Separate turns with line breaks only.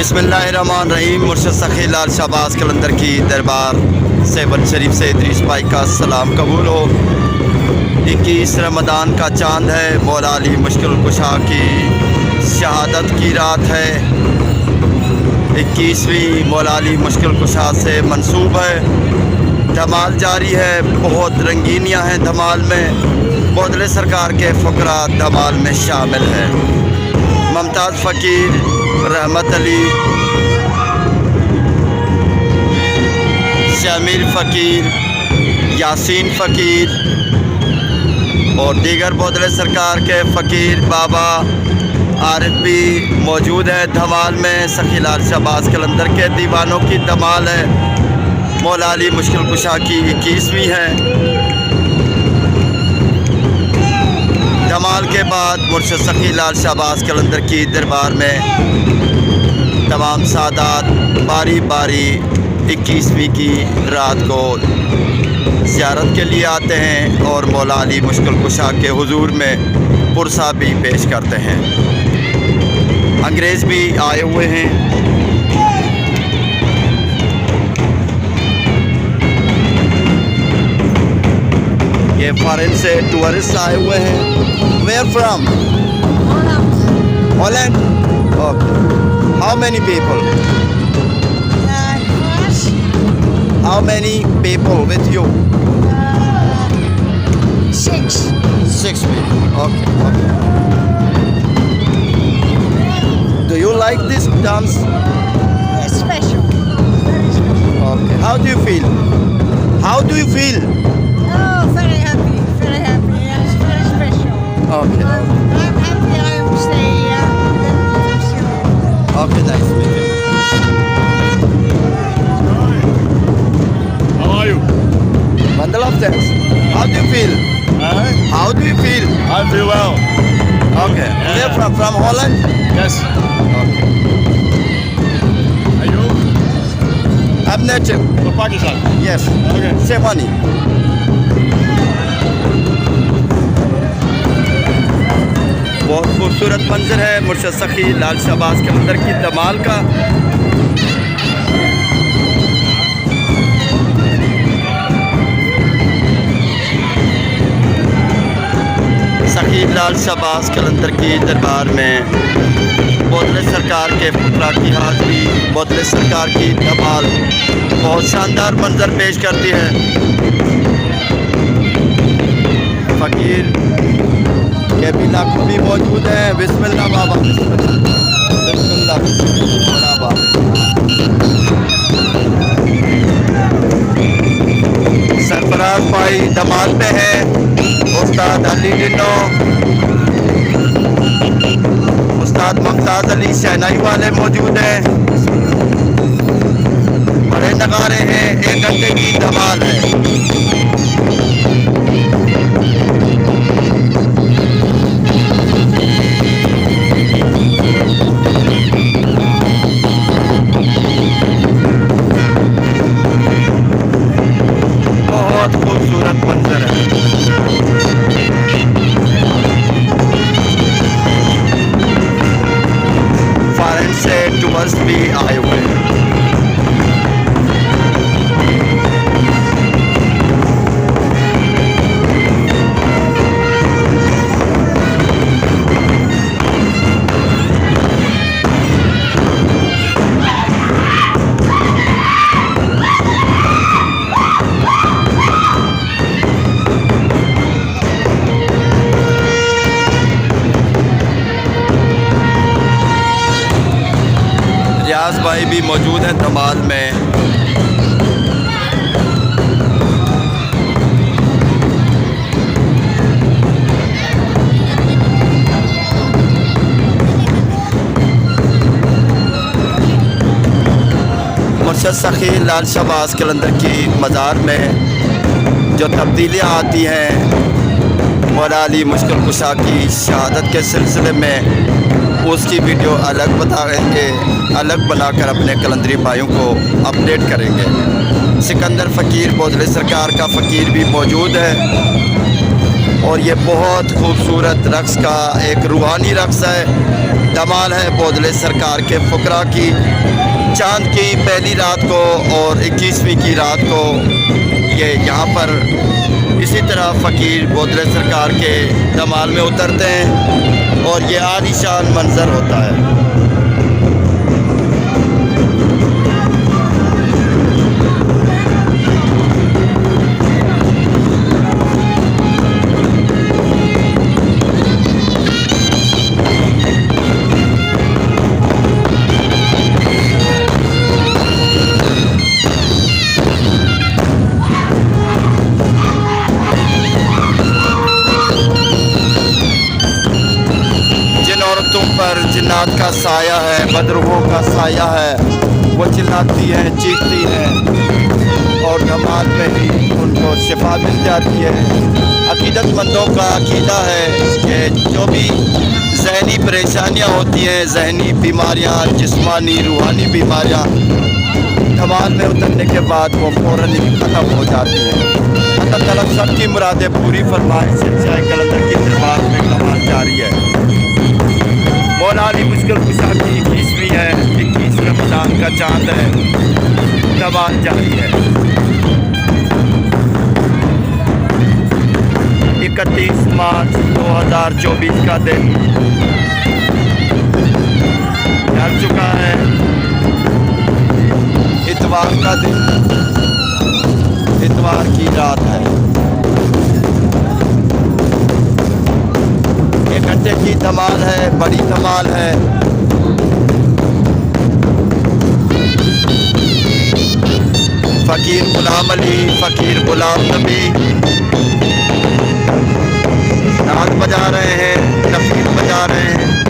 बिस्मिल्लाहिर्रहमानिर्रहीम। मुर्शद सखी लाल शाहबाज कलंदर की दरबार सेवन शरीफ से इदरीस भाई का सलाम कबूल हो। 21 रमदान का चांद है, मौला अली मुश्किल कुशा की शहादत की रात है। 21वीं मौला अली मुश्किल कुशा से मंसूब है। धमाल जारी है, बहुत रंगीनियाँ हैं धमाल में। बौदले सरकार के फ़करा धमाल में शामिल है। मुमताज़ फ़कीर, रहमत अली, शमीर फ़कीर, यासीन फ़कीर और दीगर बौदले सरकार के फ़कीर बाबा आरिफ भी मौजूद है धमाल में। सखी लाल शाहबाज कलंदर के दीवानों की धमाल है। मौला अली मुश्किल कुशा की 21वीं है। धमाल के बाद मुर्शद सखी लाल शाहबाज कलंदर की दरबार में तमाम सादात बारी बारी 21वीं की रात को ज़ियारत के लिए आते हैं और मौला अली मुश्किल कुशा के हुजूर में पुरसा भी पेश करते हैं। अंग्रेज़ भी आए हुए हैं। ये फॉरेन से टूरिस्ट आए हुए हैं। Where from? Holland. How many people? How many people with you?
6.
6 people. Okay. Do you like this dance?
It's special. Very special.
Okay. How do you feel? How do you feel?
Oh, very happy. Very happy. It's very special.
Okay.
I'm happy I'm staying here.
Okay, nice to meet you.
How are you?
Bundle of thanks. How do you feel? How do you feel?
I feel well.
Okay.
Yeah.
Where from? From Holland?
Yes.
Okay.
Are you?
I'm native.
From Pakistan.
Yes.
Okay.
Sehwani. बहुत खूबसूरत मंजर है मुर्शद सखी लाल शाहबाज के अंदर की धमाल का। सखी लाल शाहबाज कलंदर की दरबार में बौदले सरकार के फकरा की हाज़िरी, बौदले सरकार की धमाल बहुत शानदार मंजर पेश करती है। फ़कीर के भी लाखों भी मौजूद हैं। बिस्मिल्लाह बाबा, बिस्मिल्लाह, बिस्मिल्लाह बाबा। सरफराज भाई धमाल पे है। उस्ताद अली डिनो, उस्ताद मुमताज़ अली शहनाई वाले मौजूद हैं। बड़े नगारे हैं। 1 घंटे की धमाल है। बहुत खूबसूरत मंजर है। फॉरेन से टूरिस्ट भी आए हुए हैं। रियाज भाई भी मौजूद हैं धमाल में। मुर्शद सखी लाल शाहबाज कलंदर की मज़ार में जो तब्दीलियाँ आती हैं मौला अली मुश्किल कुशा की शहादत के सिलसिले में, उसकी वीडियो अलग बताएंगे, अलग बनाकर अपने कलंदरी भाइयों को अपडेट करेंगे। सिकंदर फ़कीर बौदले सरकार का फ़कीर भी मौजूद है और ये बहुत खूबसूरत रक़्स का एक रूहानी रक़्स है। धमाल है बोदले सरकार के फुकरा की चांद की पहली रात को और 21वीं की रात को ये यहाँ पर इसी तरह फ़कीर बोदले सरकार के धमाल में उतरते हैं और ये आलीशान मंज़र होता है। पर जिन्नात का साया है, बदरूहों का साया है, वो चिल्लाती हैं, चीखती हैं और धमाल में ही उनको शिफा मिल जाती है। अकीदतमंदों का अकीदा है कि जो भी ज़हनी परेशानियां होती हैं, ज़हनी बीमारियां, जिस्मानी रूहानी बीमारियां धमाल में उतरने के बाद वो फ़ौरन ही ख़त्म हो जाती हैं। अल्लाह ताला सबकी मुरादें पूरी फरमाए। सिलसिला कलंदर की दरबार में धमाल जारी है। मौला अली मुश्किल कुशा की 21वीं है, 21 रमज़ान का चांद है, धमाल जारी है। 31 मार्च 2024 का दिन चल चुका है। इतवार का दिन, इतवार की रात है। 1 घंटे की धमाल है, बड़ी धमाल है। फ़कीर गुलाम अली, फ़कीर गुलाम नबी नाद बजा रहे हैं, नफीर बजा रहे हैं।